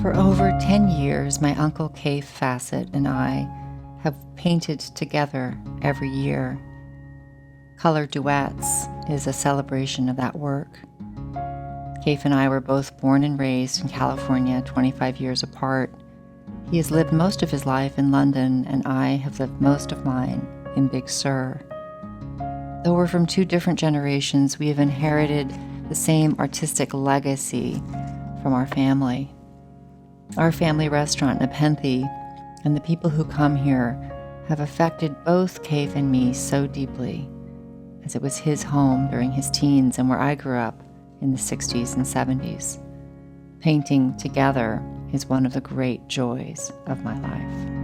For over 10 years, my uncle Kaffe Fassett and I have painted together every year. Color Duets is a celebration of that work. Kaffe and I were both born and raised in California, 25 years apart. He has lived most of his life in London, and I have lived most of mine in Big Sur. Though we're from two different generations, we have inherited the same artistic legacy from our family. Our family restaurant, Nepenthe, and the people who come here have affected both Kaffe and me so deeply, as it was his home during his teens and where I grew up in the 60s and 70s. Painting together is one of the great joys of my life.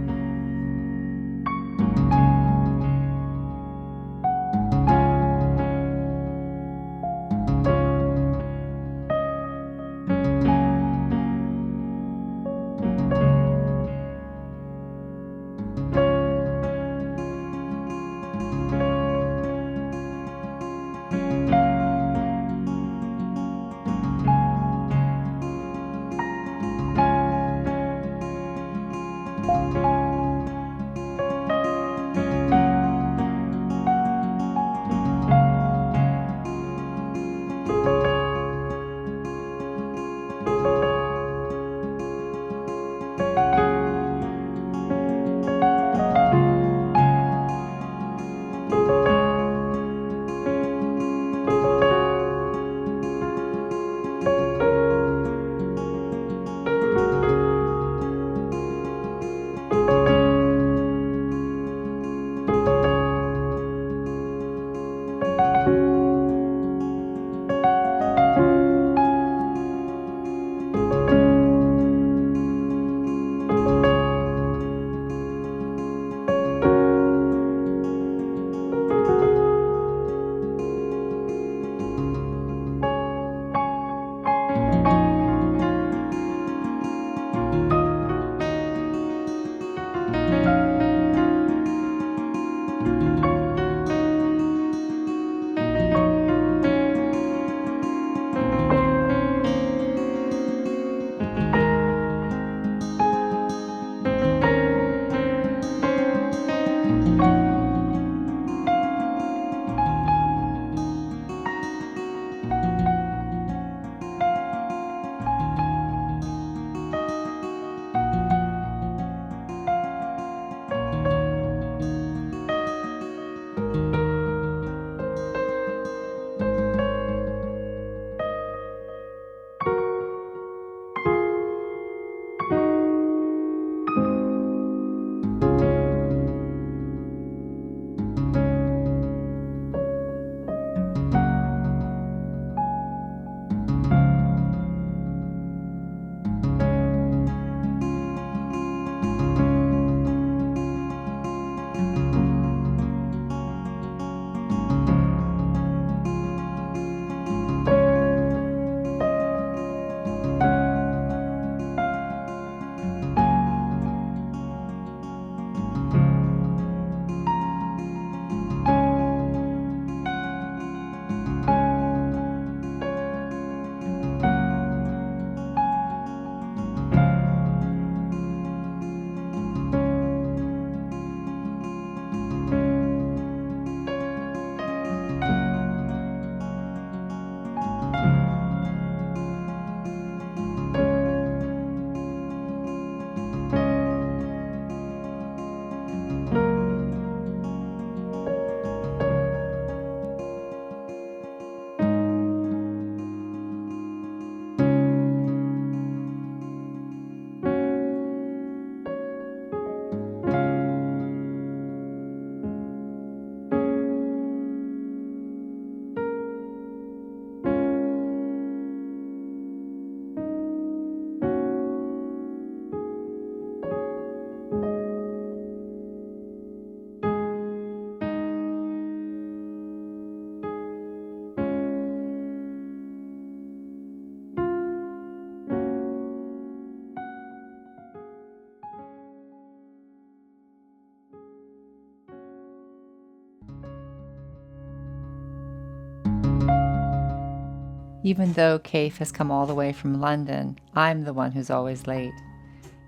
Even though Kaffe has come all the way from London, I'm the one who's always late.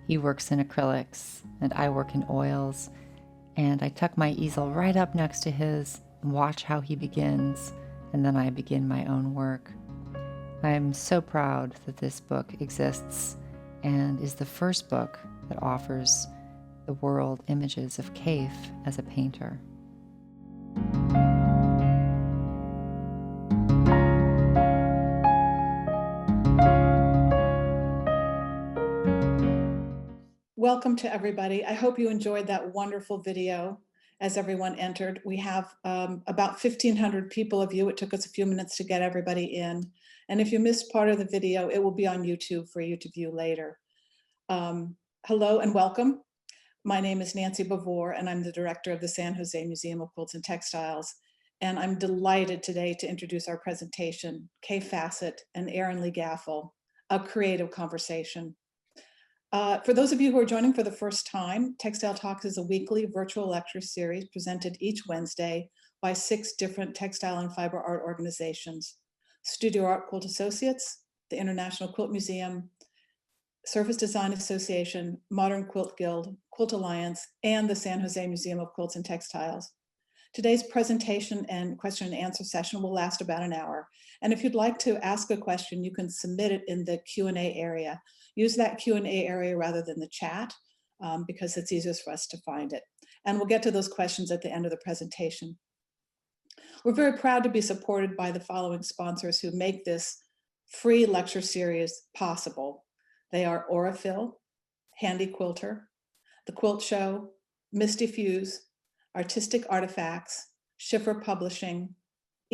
He works in acrylics, and I work in oils, and I tuck my easel right up next to his and watch how he begins, and then I begin my own work. I'm so proud that this book exists and is the first book that offers the world images of Kaffe as a painter. Welcome to everybody. I hope you enjoyed that wonderful video as everyone entered. We have about 1,500 people of you. It took us a few minutes to get everybody in. And if you missed part of the video, it will be on YouTube for you to view later. Hello and welcome. My name is Nancy Bavor, and I'm the director of the San Jose Museum of Quilts and Textiles. And I'm delighted today to introduce our presentation, Kaffe Fassett and Erin Lee Gafill, A Creative Conversation. For those of you who are joining for the first time, Textile Talks is a weekly virtual lecture series presented each Wednesday by 6 different textile and fiber art organizations: Studio Art Quilt Associates, the International Quilt Museum, Surface Design Association, Modern Quilt Guild, Quilt Alliance, and the San Jose Museum of Quilts and Textiles. Today's presentation and question and answer session will last about an hour. And if you'd like to ask a question, you can submit it in the Q&A area. Use that Q&A area rather than the chat because it's easiest for us to find it. And we'll get to those questions at the end of the presentation. We're very proud to be supported by the following sponsors who make this free lecture series possible. They are Aurifil, Handy Quilter, The Quilt Show, Misty Fuse, Artistic Artifacts, Schiffer Publishing,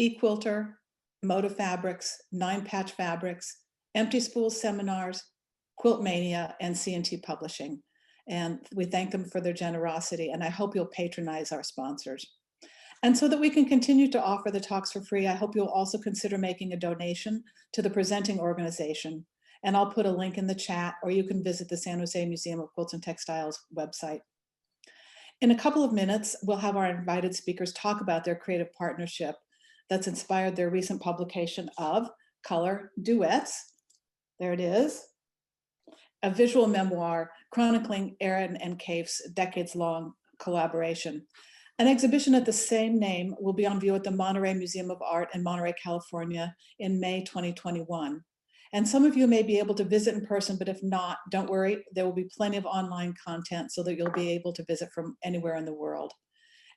eQuilter, Moda Fabrics, 9 Patch Fabrics, Empty Spools Seminars, Quilt Mania, and C&T Publishing. And we thank them for their generosity, and I hope you'll patronize our sponsors. And so that we can continue to offer the talks for free, I hope you'll also consider making a donation to the presenting organization. And I'll put a link in the chat, or you can visit the San Jose Museum of Quilts and Textiles website. In a couple of minutes, we'll have our invited speakers talk about their creative partnership that's inspired their recent publication of Color Duets. There it is. A visual memoir chronicling Erin and Kaffe's decades-long collaboration. An exhibition of the same name will be on view at the Monterey Museum of Art in Monterey, California in May 2021. And some of you may be able to visit in person, but if not, don't worry, there will be plenty of online content so that you'll be able to visit from anywhere in the world.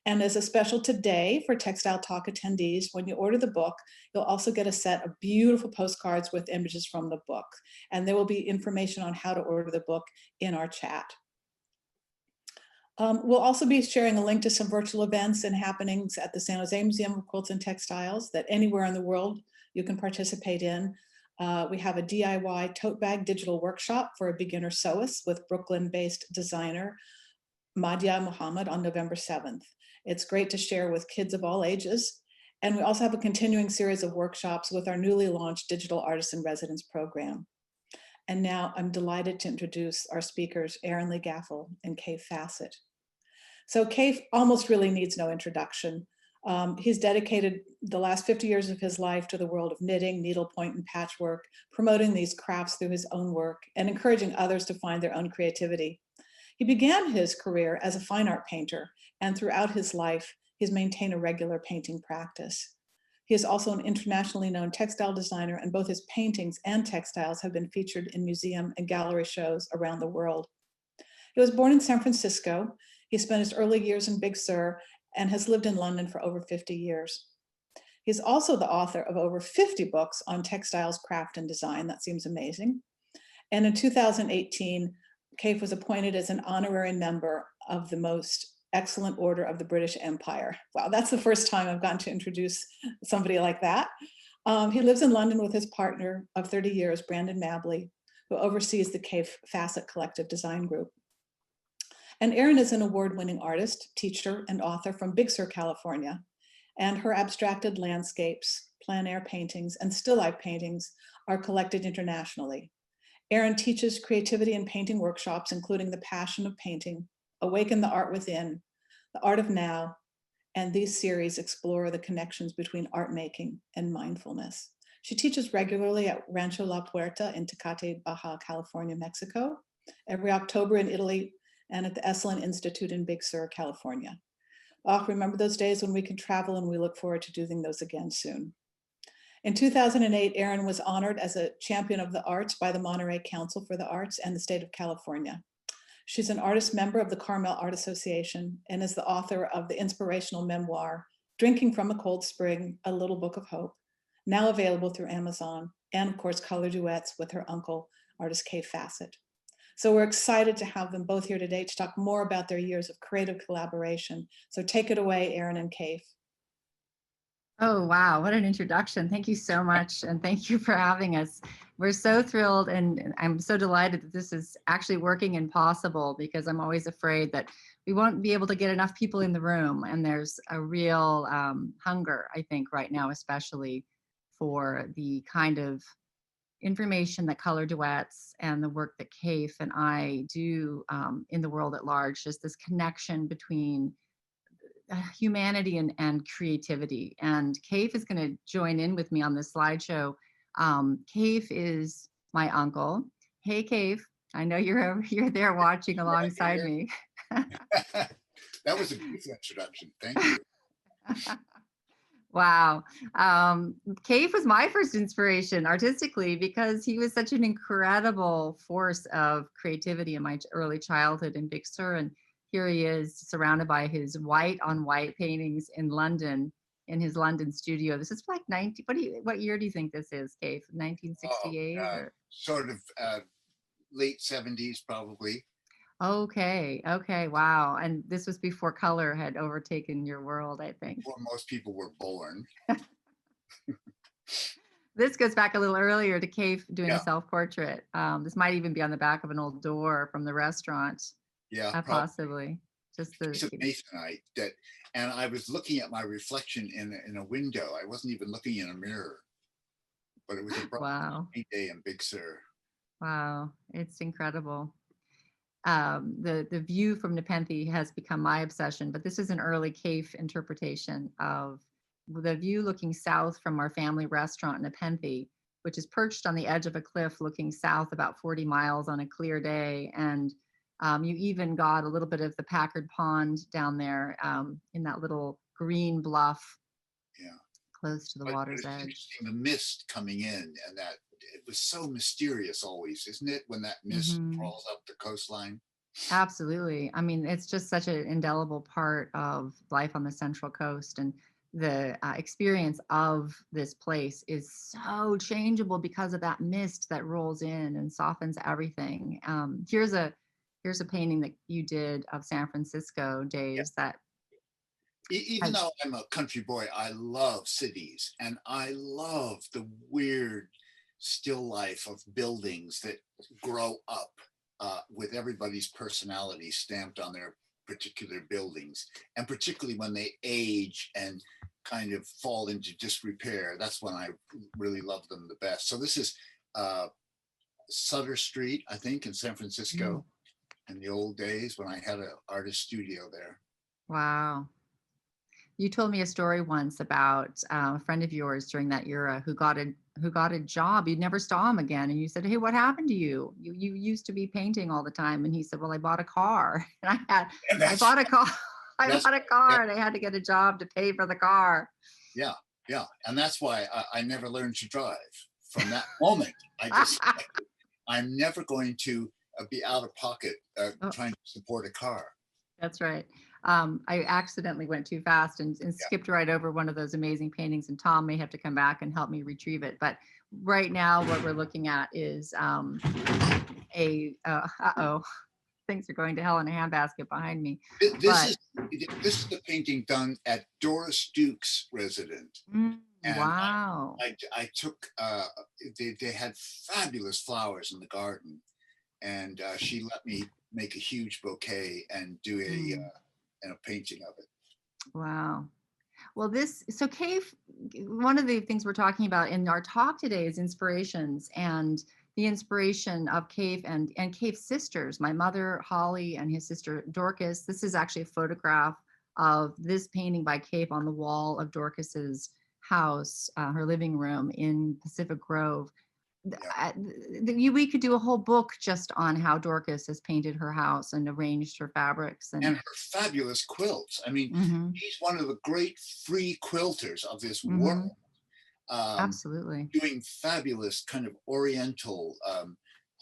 And as a special today for Textile Talk attendees, when you order the book, you'll also get a set of beautiful postcards with images from the book. And there will be information on how to order the book in our chat. We'll also be sharing a link to some virtual events and happenings at the San Jose Museum of Quilts and Textiles that anywhere in the world you can participate in. We have a DIY tote bag digital workshop for a beginner sewist with Brooklyn-based designer Madia Muhammad on November 7th. It's great to share with kids of all ages. And we also have a continuing series of workshops with our newly launched Digital Artist in Residence program. And now I'm delighted to introduce our speakers, Erin Lee Gafill and Kaffe Fassett. So Kaffe almost really needs no introduction. He's dedicated the last 50 years of his life to the world of knitting, needlepoint, and patchwork, promoting these crafts through his own work and encouraging others to find their own creativity. He began his career as a fine art painter, and throughout his life, he's maintained a regular painting practice. He is also an internationally known textile designer, and both his paintings and textiles have been featured in museum and gallery shows around the world. He was born in San Francisco. He spent his early years in Big Sur and has lived in London for over 50 years. He's also the author of over 50 books on textiles, craft, and design. That seems amazing. And in 2018, Kaffe was appointed as an honorary member of the Most Excellent Order of the British Empire. Wow, that's the first time I've gotten to introduce somebody like that. He lives in London with his partner of 30 years, Brandon Mabley, who oversees the Kaffe Fassett Collective Design Group. And Erin is an award-winning artist, teacher, and author from Big Sur, California. And her abstracted landscapes, plein air paintings, and still life paintings are collected internationally. Erin teaches creativity and painting workshops, including The Passion of Painting, Awaken the Art Within, The Art of Now, and these series explore the connections between art making and mindfulness. She teaches regularly at Rancho La Puerta in Tecate, Baja California, Mexico, every October in Italy, and at the Esalen Institute in Big Sur, California. Oh, remember those days when we can travel, and we look forward to doing those again soon. In 2008, Erin was honored as a champion of the arts by the Monterey Council for the Arts and the state of California. She's an artist member of the Carmel Art Association and is the author of the inspirational memoir, Drinking from a Cold Spring, A Little Book of Hope, now available through Amazon, and of course, Color Duets with her uncle, artist Kaffe Fassett. So we're excited to have them both here today to talk more about their years of creative collaboration. So take it away, Erin and Kaffe. Oh, wow. What an introduction. Thank you so much. And thank you for having us. We're so thrilled. And I'm so delighted that this is actually working and possible, because I'm always afraid that we won't be able to get enough people in the room. And there's a real hunger, I think, right now, especially for the kind of information that Color Duets and the work that Kaffe and I do in the world at large, just this connection between humanity and creativity. And Kaffe is going to join in with me on this slideshow. Kaffe is my uncle. Hey, Kaffe, I know you're there watching alongside me. That was a beautiful introduction. Thank you. Wow. Kaffe was my first inspiration artistically, because he was such an incredible force of creativity in my early childhood in Big Sur. And here he is surrounded by his white on white paintings in London, in his London studio. This is like 90, what year do you think this is, Kaffe? 1968? Or? Sort of late 70s, probably. Okay. Wow. And this was before color had overtaken your world, I think. Before most people were born. This goes back a little earlier to Kaffe doing a self-portrait. This might even be on the back of an old door from the restaurant. Yeah, possibly. Just the piece of masonite and I was looking at my reflection in a window. I wasn't even looking in a mirror, but it was a bright day in Big Sur. Wow, it's incredible. The view from Nepenthe has become my obsession, but this is an early Kaffe interpretation of the view looking south from our family restaurant Nepenthe, which is perched on the edge of a cliff looking south about 40 miles on a clear day. And you even got a little bit of the Packard Pond down there in that little green bluff close to the water's edge. The mist coming in, and that it was so mysterious always, isn't it, when that mist crawls up the coastline? Absolutely. I mean, it's just such an indelible part of life on the Central Coast. And the experience of this place is so changeable because of that mist that rolls in and softens everything. Here's a painting that you did of San Francisco days that even though I'm a country boy, I love cities, and I love the weird still life of buildings that grow up with everybody's personality stamped on their particular buildings, and particularly when they age and kind of fall into disrepair. That's when I really love them the best. So this is Sutter Street, I think, in San Francisco. In the old days when I had an artist studio there. Wow. You told me a story once about a friend of yours during that era who got a job. You never saw him again. And you said, hey, what happened to you? You used to be painting all the time. And he said, well, I bought a car. And I bought a car. I bought a car and I had to get a job to pay for the car. Yeah. And that's why I never learned to drive. From that moment, I'm never going to be out of pocket trying to support a car. That's right. I accidentally went too fast and skipped right over one of those amazing paintings, and Tom may have to come back and help me retrieve it. But right now what we're looking at is things are going to hell in a handbasket behind me. This is the painting done at Doris Duke's residence. And wow. I took, they had fabulous flowers in the garden, and she let me make a huge bouquet and do a painting of it. Wow. Well, so Kaffe, one of the things we're talking about in our talk today is inspirations, and the inspiration of Kaffe and Kaffe's sisters, my mother, Holly, and his sister, Dorcas. This is actually a photograph of this painting by Kaffe on the wall of Dorcas's house, her living room in Pacific Grove. Yeah. We could do a whole book just on how Dorcas has painted her house and arranged her fabrics And her fabulous quilts. I mean, mm-hmm, she's one of the great free quilters of this mm-hmm, world, absolutely. doing fabulous kind of Oriental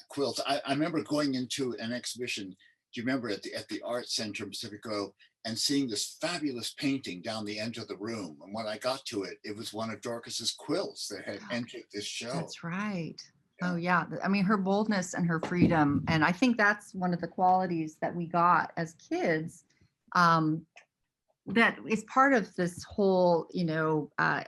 quilts. I remember going into an exhibition. Do you remember at the Art Center in Pacific Grove and seeing this fabulous painting down the end of the room? And when I got to it, it was one of Dorcas's quilts that had entered this show. That's right. Yeah. Oh yeah. I mean, her boldness and her freedom. And I think that's one of the qualities that we got as kids. That is part of this whole,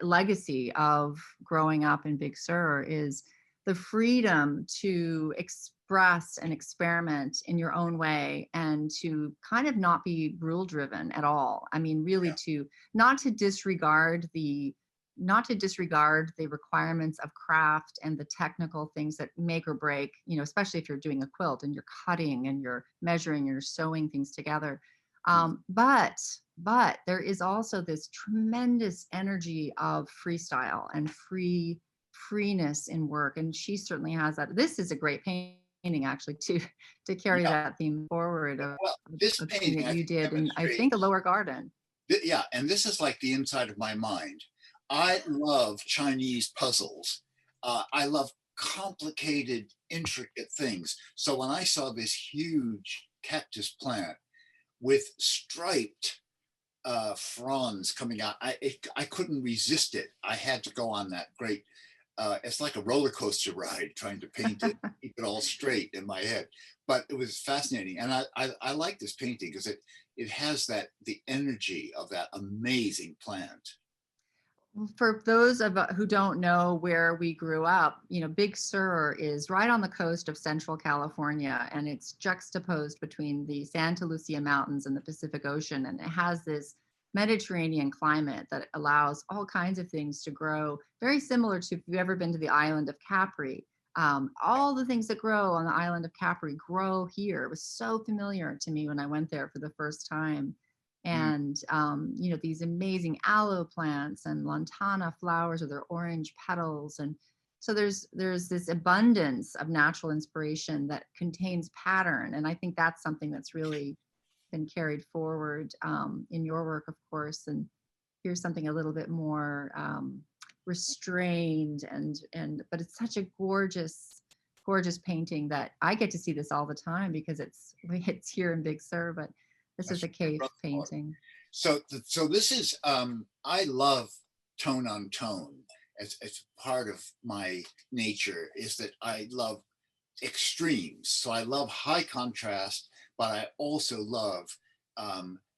legacy of growing up in Big Sur is the freedom to express and experiment in your own way and to kind of not be rule driven at all. I mean, really to not to disregard the requirements of craft and the technical things that make or break, especially if you're doing a quilt and you're cutting and you're measuring and you're sewing things together. But there is also this tremendous energy of freestyle and freeness in work. And she certainly has that. This is a great painting actually to carry that theme forward of this of painting that you did. And I think the lower garden. Yeah, and this is like the inside of my mind. I love Chinese puzzles. I love complicated, intricate things. So when I saw this huge cactus plant with striped fronds coming out, I couldn't resist it. I had to go on that great, it's like a roller coaster ride trying to paint it, keep it all straight in my head. But it was fascinating. And I like this painting because it has the energy of that amazing plant. For those of who don't know where we grew up, Big Sur is right on the coast of Central California, and it's juxtaposed between the Santa Lucia Mountains and the Pacific Ocean. And it has this Mediterranean climate that allows all kinds of things to grow, very similar to if you've ever been to the island of Capri. All the things that grow on the island of Capri grow here. It was so familiar to me when I went there for the first time. And these amazing aloe plants and lantana flowers with their orange petals, and so there's this abundance of natural inspiration that contains pattern, and I think that's something that's really been carried forward in your work, of course. And here's something a little bit more restrained, but it's such a gorgeous painting that I get to see this all the time because it's here in Big Sur, but this is a cave painting. So this is, I love tone on tone. It's part of my nature is that I love extremes. So I love high contrast, but I also love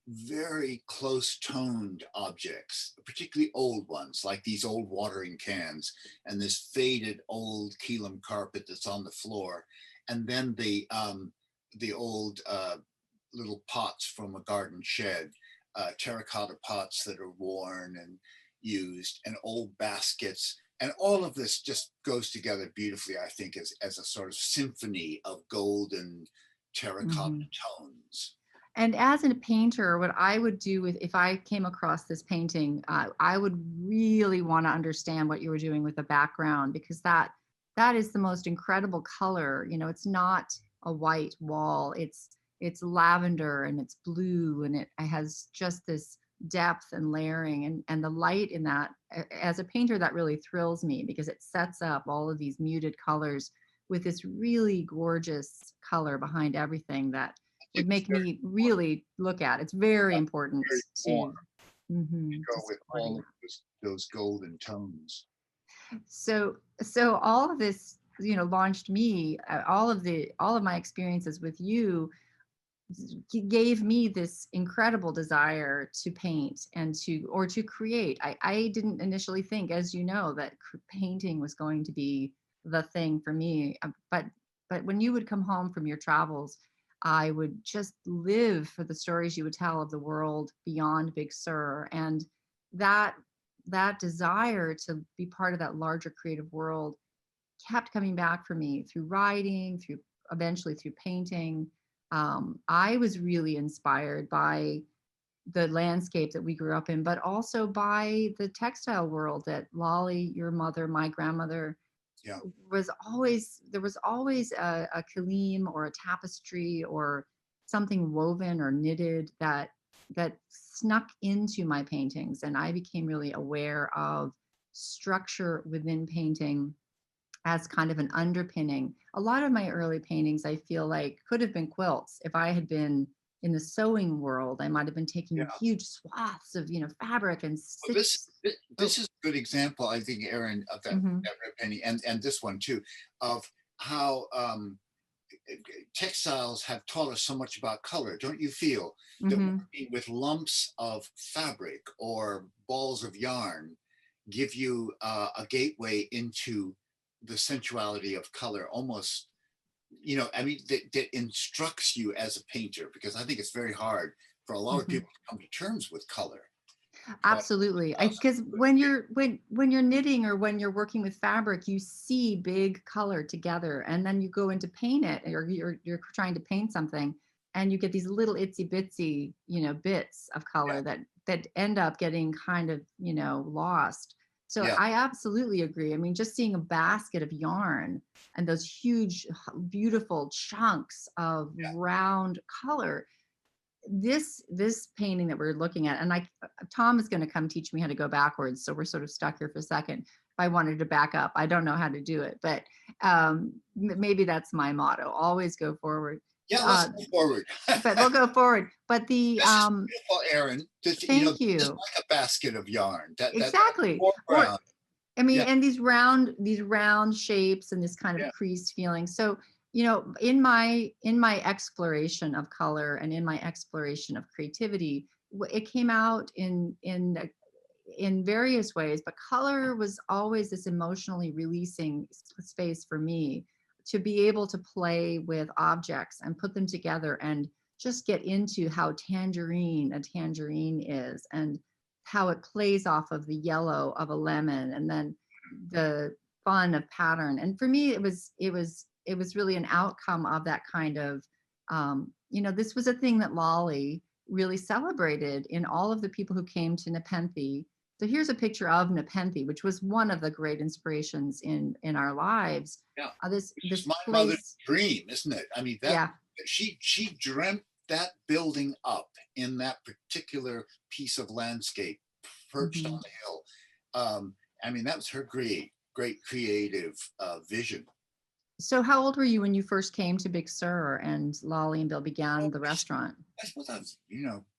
very close toned objects, particularly old ones, like these old watering cans and this faded old Keelam carpet that's on the floor. And then the old little pots from a garden shed, terracotta pots that are worn and used, and old baskets. And all of this just goes together beautifully, I think, as a sort of symphony of golden terracotta tones. And as a painter, what I would do if I came across this painting, I would really want to understand what you were doing with the background, because that is the most incredible color. It's not a white wall. It's lavender and it's blue, and it has just this depth and layering, and the light in that. As a painter, that really thrills me because it sets up all of these muted colors with this really gorgeous color behind everything that would make me really look at. It's very important to go with all of those golden tones. So all of this, launched me. All of my experiences with you gave me this incredible desire to paint and to create. I didn't initially think, as you know, that painting was going to be the thing for me. But when you would come home from your travels, I would just live for the stories you would tell of the world beyond Big Sur. And that desire to be part of that larger creative world kept coming back for me through writing, eventually through painting. I was really inspired by the landscape that we grew up in, but also by the textile world that Lolly, your mother, my grandmother, Yeah. there was always a kilim or a tapestry or something woven or knitted that snuck into my paintings, and I became really aware of structure within painting as kind of an underpinning. A lot of my early paintings, I feel like, could have been quilts. If I had been in the sewing world, I might have been taking Yeah. huge swaths of, fabric and Well, oh, this is a good example, I think, Erin, of that, mhm, that red penny, and this one too, of how textiles have taught us so much about color. Don't you feel that mhm. working with lumps of fabric or balls of yarn give you a gateway into the sensuality of color, almost, I mean, that instructs you as a painter, because I think it's very hard for a lot of Mhm. people to come to terms with color. But Absolutely. Because when you're knitting or when you're working with fabric, you see big color together, and then you go into paint it, or you're trying to paint something, and you get these little itsy bitsy, bits of color yeah, that end up getting kind of, lost. So yeah, I absolutely agree. I mean, just seeing a basket of yarn and those huge, beautiful chunks of yeah. round color, this painting that we're looking at, and Tom is going to come teach me how to go backwards, so we're sort of stuck here for a second. If I wanted to back up, I don't know how to do it, but maybe that's my motto: always go forward. Yeah, let's uh, go forward. but we'll go forward. But the This is beautiful, Erin. thank This is you. like a basket of yarn. That Exactly. Or foreground. I mean, Yeah, and these round shapes and this kind of yeah, creased feeling. So, in my exploration of color and in my exploration of creativity, it came out in various ways, but color was always this emotionally releasing space for me to be able to play with objects and put them together and just get into how a tangerine is, and how it plays off of the yellow of a lemon, and then the fun of pattern. And for me, it was really an outcome of that kind of, this was a thing that Lolly really celebrated in all of the people who came to Nepenthe. So here's a picture of Nepenthe, which was one of the great inspirations in our lives. yeah. This Which is this my mother's place, dream, isn't it? I mean, that yeah. she dreamt that building up in that particular piece of landscape, perched on Mhm. the hill. I mean, that was her great creative vision. So how old were you when you first came to Big Sur and Lolly and Bill Oh, began the restaurant? I suppose I was,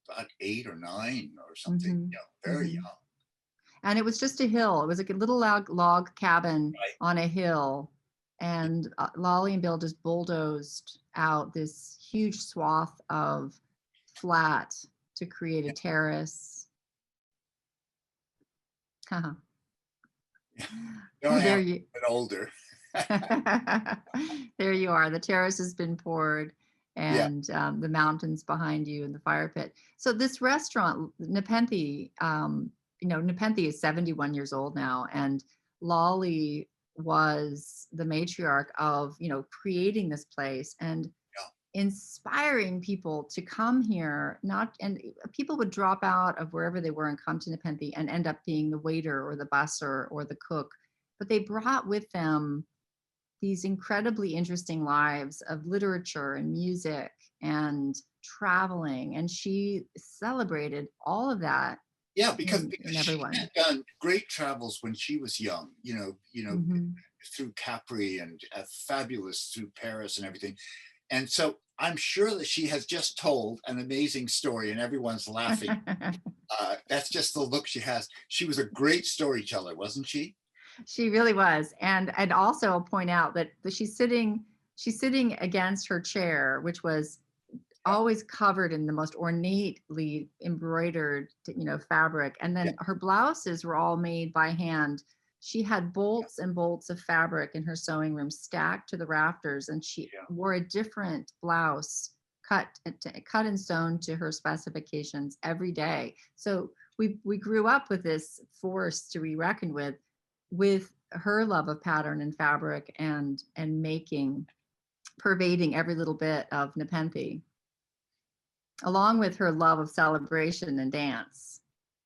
about 8 or 9 or something, Hmm. very Hmm. young. And it was just a hill. It was like a little log cabin Right. on a hill. And Lolly and Bill just bulldozed out this huge swath of flat to create a Yeah. terrace. Yeah. There I am, There a you bit older. there you are. The terrace has been poured, Yeah. and the mountains behind you and the fire pit. So this restaurant, Nepenthe, Nepenthe is 71 years old now, and Lolly was the matriarch of, creating this place and Yeah. inspiring people to come here. Not and people would drop out of wherever they were and come to Nepenthe and end up being the waiter or the busser or the cook, but they brought with them these incredibly interesting lives of literature and music and traveling. And she celebrated all of that Yeah, in because she everyone. had done great travels when she was young, Hmm. through Capri and fabulous through Paris and everything. And so I'm sure that she has just told an amazing story and everyone's laughing. That's just the look she has. She was a great storyteller, wasn't she? She really was. And I'd also point out that she's sitting against her chair, which was Yeah, always covered in the most ornately embroidered, fabric. And yeah, then her blouses were all made by hand. She had yeah, bolts and bolts of fabric in her sewing room stacked to the rafters, and she yeah. wore a different blouse cut and sewn to her specifications every day. So we grew up with this force to be reckoned with her love of pattern and fabric and making, pervading every little bit of Nepenthe. along with her love of celebration and dance.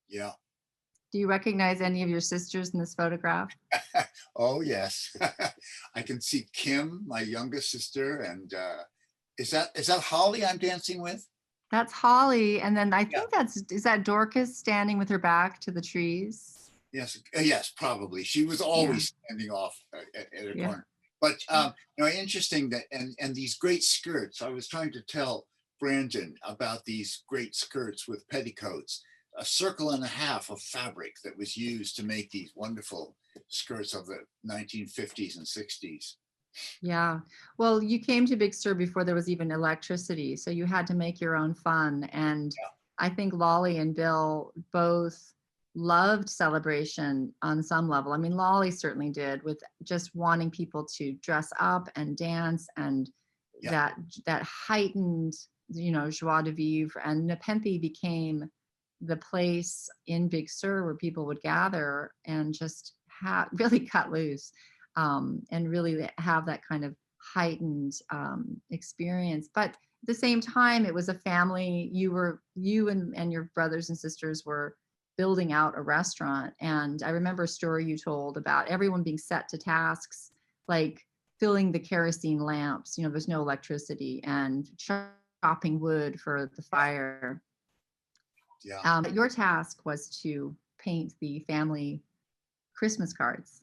Yeah. Do you recognize any of your sisters in this photograph? Oh, yes. I can see Kim, my youngest sister, and is that Holly I'm dancing with? That's Holly. And then I Yeah. think is that Dorcas standing with her back to the trees? Yes, yes, probably. She was always standing off at a Yeah. corner. But interesting that and these great skirts. I was trying to tell Brandon about these great skirts with petticoats, a circle and a half of fabric that was used to make these wonderful skirts of the 1950s and 60s. Yeah. Well, you came to Big Sur before there was even electricity, so you had to make your own fun. And I think Lolly and Bill both loved celebration on some level. I mean, Lolly certainly did, with just wanting people to dress up and dance, and Yeah. that heightened, joie de vivre. And Nepenthe became the place in Big Sur where people would gather and just really cut loose, and really have that kind of heightened experience. But at the same time, it was a family. You and your brothers and sisters were building out a restaurant. And I remember a story you told about everyone being set to tasks, like filling the kerosene lamps. There's no electricity, and chopping wood for the fire. Yeah. Your task was to paint the family Christmas cards.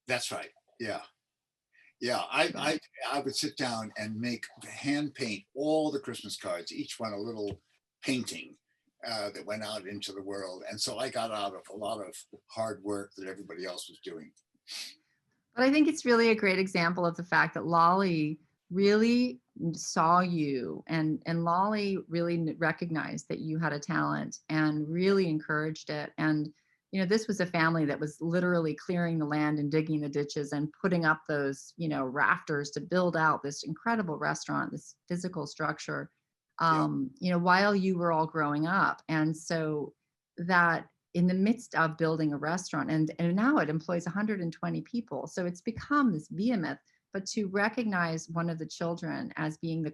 That's right. Yeah. Yeah, I would sit down and hand paint all the Christmas cards, each one a little painting that went out into the world. And so I got out of a lot of hard work that everybody else was doing. But I think it's really a great example of the fact that Lolly really saw you, and Lolly really recognized that you had a talent and really encouraged it. And this was a family that was literally clearing the land and digging the ditches and putting up those rafters to build out this incredible restaurant, this physical structure, while you were all growing up. And so that in the midst of building a restaurant, and now it employs 120 people, so it's become this behemoth. But to recognize one of the children as being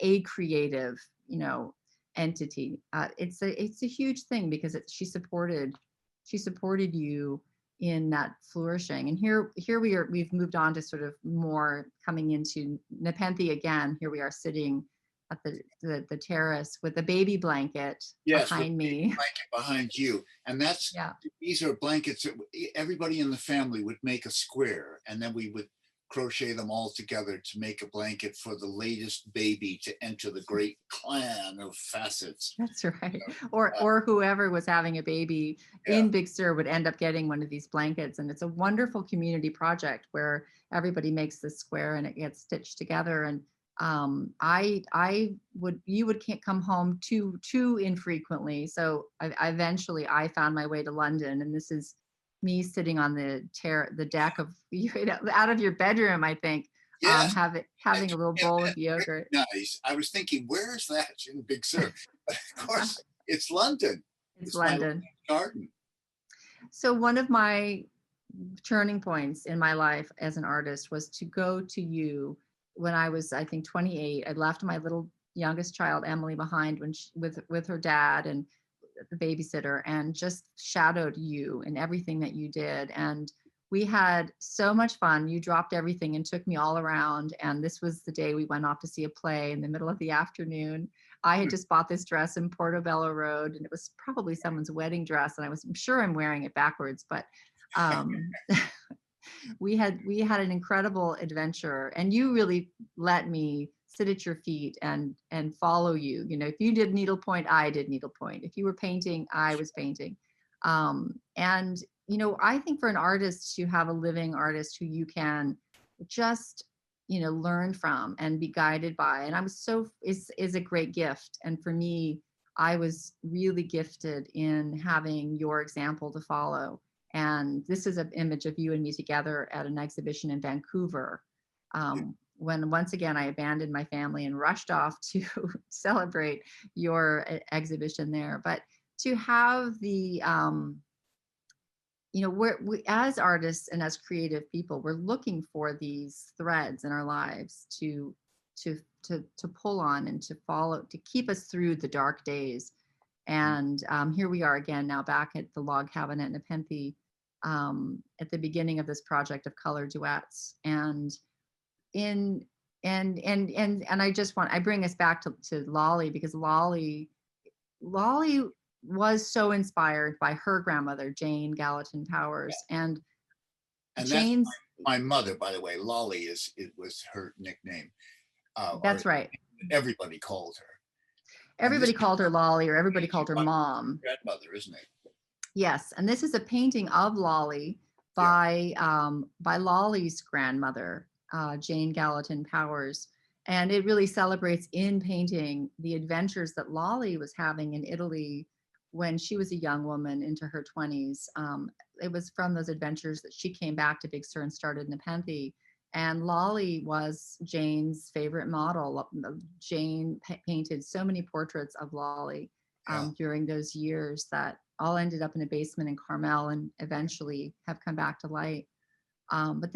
a creative entity, it's a huge thing, because she supported you in that flourishing. And here we've moved on to sort of more coming into Nepenthe again. Here we are sitting at the terrace with the baby blanket behind me. Blanket behind you. And these are blankets that everybody in the family would make a square, and then we would crochet them all together to make a blanket for the latest baby to enter the great clan of Fassets. That's right. Or whoever was having a baby in Big Sur would end up getting one of these blankets. And it's a wonderful community project where everybody makes this square and it gets stitched together. And you would can't come home too infrequently. So eventually I found my way to London, and this is me sitting on the deck of out of your bedroom, I think, having a little bowl of yogurt. Nice. I was thinking, where is that in Big Sur? But of course, it's London. It's London. My garden. So one of my turning points in my life as an artist was to go to you when I was, I think, 28. I left my little youngest child, Emily, behind with her dad and the babysitter, and just shadowed you and everything that you did. And we had so much fun. You dropped everything and took me all around. And this was the day we went off to see a play in the middle of the afternoon. I had just bought this dress in Portobello Road, and it was probably someone's wedding dress. And I'm sure I'm wearing it backwards, but we had an incredible adventure, and you really let me sit at your feet and follow you. If you did needlepoint, I did needlepoint. If you were painting, I was painting. And I think for an artist to have a living artist who you can just learn from and be guided by, and is a great gift. And for me, I was really gifted in having your example to follow. And this is an image of you and me together at an exhibition in Vancouver, when once again I abandoned my family and rushed off to celebrate your exhibition there. But to have the we as artists and as creative people, we're looking for these threads in our lives to to pull on and to follow, to keep us through the dark days. And here we are again now, back at the log cabin at Nepenthe, at the beginning of this project of Color Duets. And I bring us back to Lolly, because Lolly was so inspired by her grandmother, Jane Gallatin Powers. And Jane's, that's my mother, by the way. Lolly it was her nickname. That's right. Everybody called her. Everybody called her Lolly, or everybody called her Mom. Grandmother, isn't it? Yes, and this is a painting of Lolly by Lolly's grandmother, Jane Gallatin Powers. And it really celebrates in painting the adventures that Lolly was having in Italy when she was a young woman into her 20s. It was from those adventures that she came back to Big Sur and started Nepenthe. And Lolly was Jane's favorite model. Jane painted so many portraits of Lolly during those years that all ended up in a basement in Carmel and eventually have come back to light. But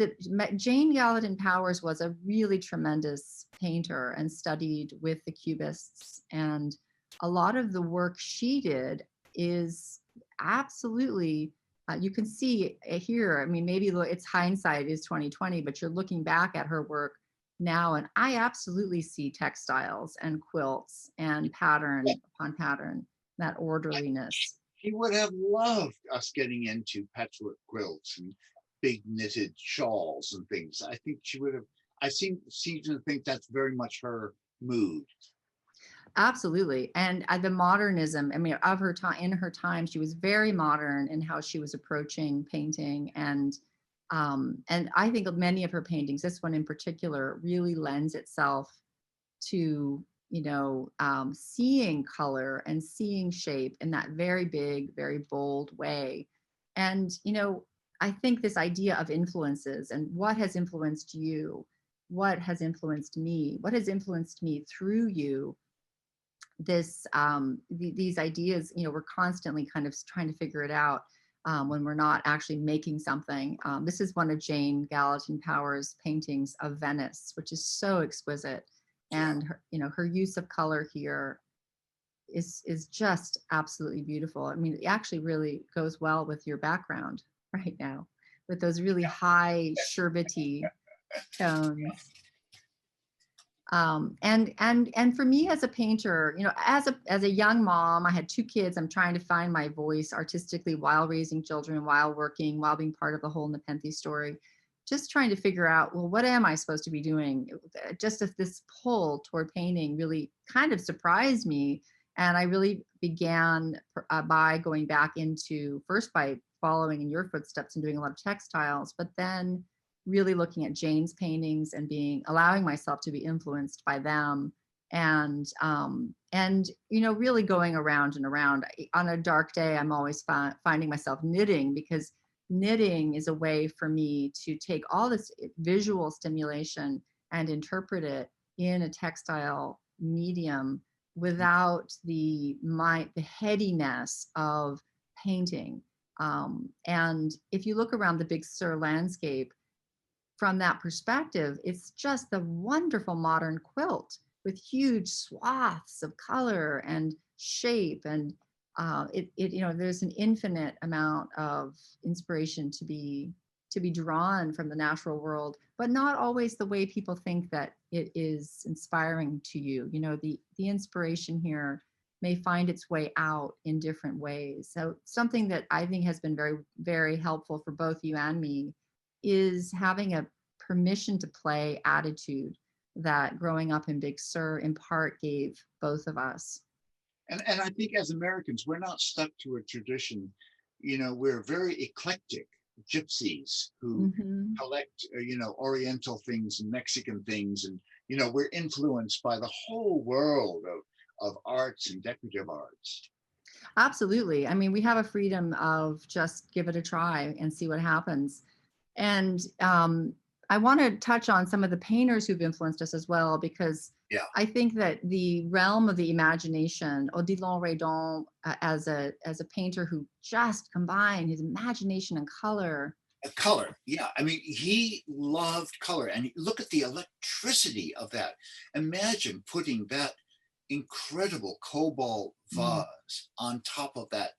Jane Gallatin Powers was a really tremendous painter and studied with the Cubists. And a lot of the work she did is absolutely, you can see here, I mean, maybe it's hindsight is 2020, but you're looking back at her work now, and I absolutely see textiles and quilts and pattern upon pattern, that orderliness. She would have loved us getting into patchwork quilts and big knitted shawls and things. I think she would have, I seem to think that's very much her mood. Absolutely. And the modernism, I mean, of her time, in her time, she was very modern in how she was approaching painting. And I think of many of her paintings, this one in particular, really lends itself to, seeing color and seeing shape in that very big, very bold way. And, I think this idea of influences and what has influenced you, what has influenced me, what has influenced me through you, these ideas, we're constantly kind of trying to figure it out when we're not actually making something. This is one of Jane Gallatin Powers' paintings of Venice, which is so exquisite. And her use of color here is just absolutely beautiful. I mean, it actually really goes well with your background right now, with those really high sherbety tones. And for me as a painter, as a young mom, I had 2 kids. I'm trying to find my voice artistically while raising children, while working, while being part of the whole Nepenthe story. Just trying to figure out, well, what am I supposed to be doing? Just as this pull toward painting really kind of surprised me. And I really began by going back into, first by following in your footsteps and doing a lot of textiles, but then really looking at Jane's paintings and allowing myself to be influenced by them. And really going around and around. On a dark day, I'm always finding myself knitting, because knitting is a way for me to take all this visual stimulation and interpret it in a textile medium without the headiness of painting. And if you look around the Big Sur landscape, from that perspective, it's just a wonderful modern quilt with huge swaths of color and shape, and there's an infinite amount of inspiration to be drawn from the natural world, but not always the way people think that it is inspiring to you. The inspiration here may find its way out in different ways. So something that I think has been very, very helpful for both you and me is having a permission to play attitude that growing up in Big Sur in part gave both of us. And I think as Americans, we're not stuck to a tradition. We're very eclectic gypsies who collect, Oriental things and Mexican things. And, we're influenced by the whole world of arts and decorative arts. Absolutely. I mean, we have a freedom of just give it a try and see what happens. And I want to touch on some of the painters who've influenced us as well, because I think that the realm of the imagination, Odilon Redon, as a painter who just combined his imagination and color Color, yeah. I mean, he loved color, and look at the electricity of that. Imagine putting that incredible cobalt Mm, vase on top of that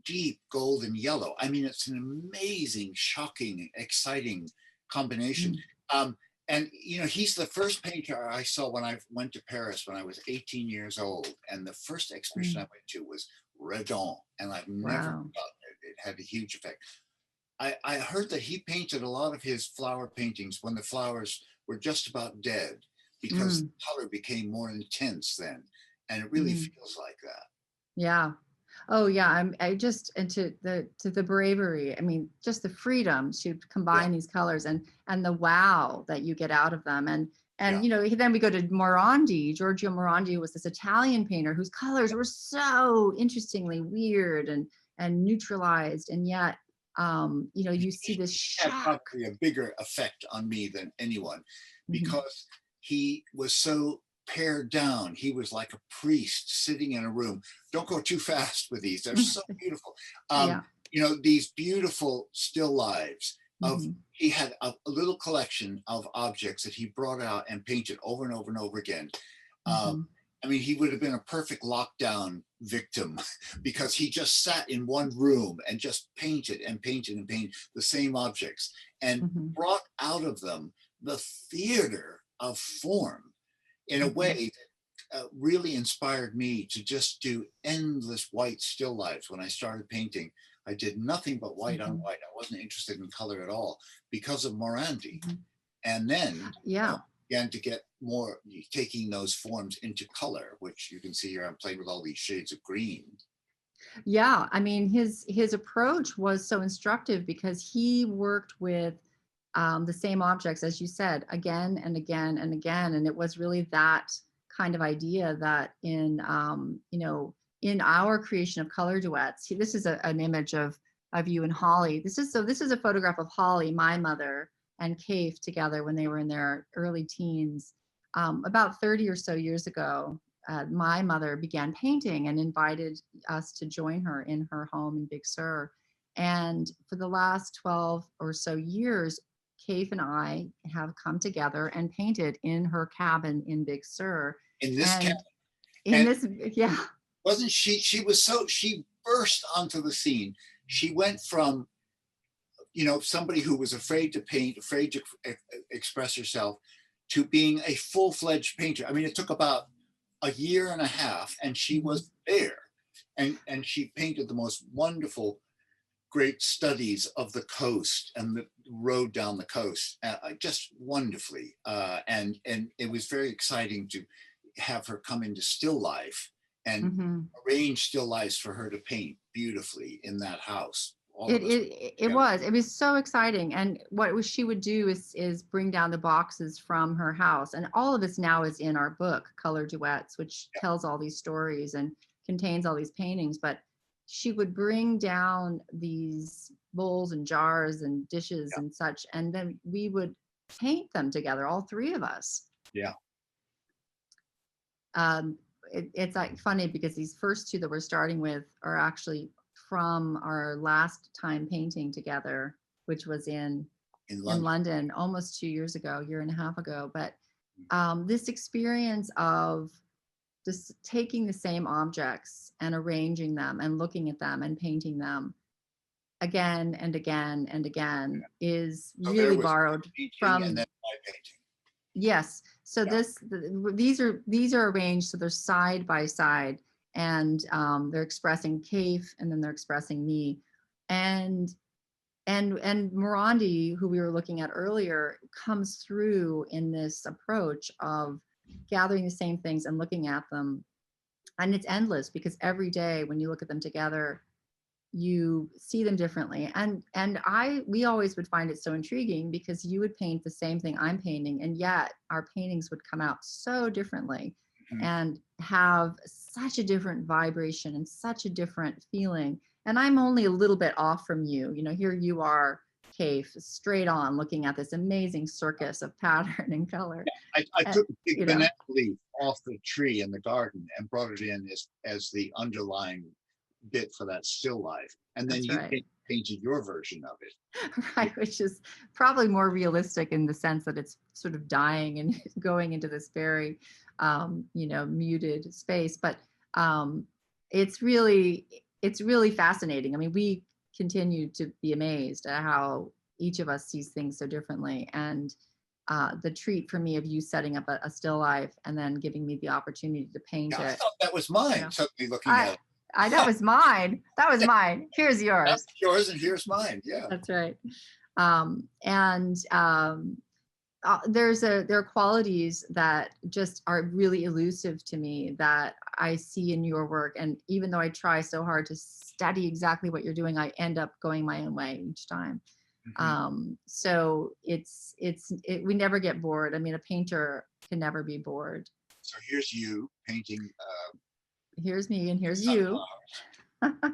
deep golden yellow. I mean, it's an amazing, shocking, exciting combination. mm, Um, and you know, he's the first painter I saw when I went to Paris when I was 18 years old. And the first exhibition I mm. went to was Redon, and I've never Wow. forgotten it. It had a huge effect. I heard that he painted a lot of his flower paintings when the flowers were just about dead because the Mm, color became more intense then. And it really mm. feels like that. Yeah. Oh yeah. I just, and to the bravery. I mean, just the freedom to Yeah, combine these colors and the wow that you get out of them. yeah, And you know, then we go to Morandi. Giorgio Morandi was this Italian painter whose colors were so interestingly weird and neutralized, and yet you know, you see this had shock. probably a bigger effect on me than anyone Mhm. because he was so pared down. He was like a priest sitting in a room. Don't go too fast with these. They're so beautiful. Yeah. You know, these beautiful still lives of, Hmm. he had a little collection of objects that he brought out and painted over and over and over again. Um, Hmm. I mean, he would have been a perfect lockdown victim because he just sat in one room and just painted and painted and painted the same objects and Hmm. brought out of them the theater of form in a Hmm. way that really inspired me to just do endless white still lifes. When I started painting, I did nothing but white on Hmm. white. I wasn't interested in color at all because of Morandi. Hmm. And then Yeah. began to get more taking those forms into color, which you can see here. I'm playing with all these shades of green. Yeah, I mean, his approach was so instructive because he worked with the same objects, as you said, again and again and again, and it was really that kind of idea that in you know, in our creation of color duets. This is an image of you and Holly. This is a photograph of Holly, my mother, and Kaffe together when they were in their early teens, about 30 or so years ago. My mother began painting and invited us to join her in her home in Big Sur. And for the last 12 or so years, Kaffe and I have come together and painted in her cabin in Big Sur. In this cat, And in and this, yeah. wasn't she? She was so, she burst onto the scene. She went from, you know, somebody who was afraid to paint, afraid to express herself, to being a full-fledged painter. I mean, it took about a year and a half, and she Mhm, was there, and she painted the most wonderful, great studies of the coast and the road down the coast, just wonderfully. And it was very exciting to have her come into still life and mhm. arrange still lifes for her to paint beautifully in that house. All It of us it it together. was. It was so exciting. And she would do is bring down the boxes from her house. And all of this now is in our book, Color Duets, which Yeah, tells all these stories and contains all these paintings. But she would bring down these bowls and jars and dishes yeah, and such, and then we would paint them together, all three of us. yeah. um, it's like funny because these first two that we're starting with are actually from our last time painting together, which was In in London. London almost 2 years ago, year and a half ago. But this experience of just taking the same objects and arranging them and looking at them and painting them again and again and again is So there really was borrowed painting and from. then my painting. Yes. So Yeah, these are arranged so they're side by side, and they're expressing Kaffe and then they're expressing me, and and Morandi, who we were looking at earlier, comes through in this approach of gathering the same things and looking at them, and it's endless because every day when you look at them together, you see them differently. And we always would find it so intriguing because you would paint the same thing I'm painting, and yet our paintings would come out so differently mhm. and have such a different vibration and such a different feeling. And I'm only a little bit off from you. You know, here you are, Kaffe, straight on looking at this amazing circus of pattern and color. I took a big You know. banana leaf off the tree in the garden and brought it in as the underlying bit for that still life. And then That's you right. painted your version of it. Right, which is probably more realistic in the sense that it's sort of dying and going into this very, muted space. But um, it's really, it's really fascinating. I mean, we continue to be amazed at how each of us sees things so differently. And the treat for me of you setting up a still life and then giving me the opportunity to paint Yeah, I it. thought that was mine, suddenly looking I, at it. that was mine. That was mine. Here's That's yours. yours and here's mine. Yeah. That's right. And there are qualities that just are really elusive to me that I see in your work. And even though I try so hard to study exactly what you're doing, I end up going my own way each time. So we never get bored. I mean, a painter can never be bored. So here's you painting Here's me and here's you. sunflowers.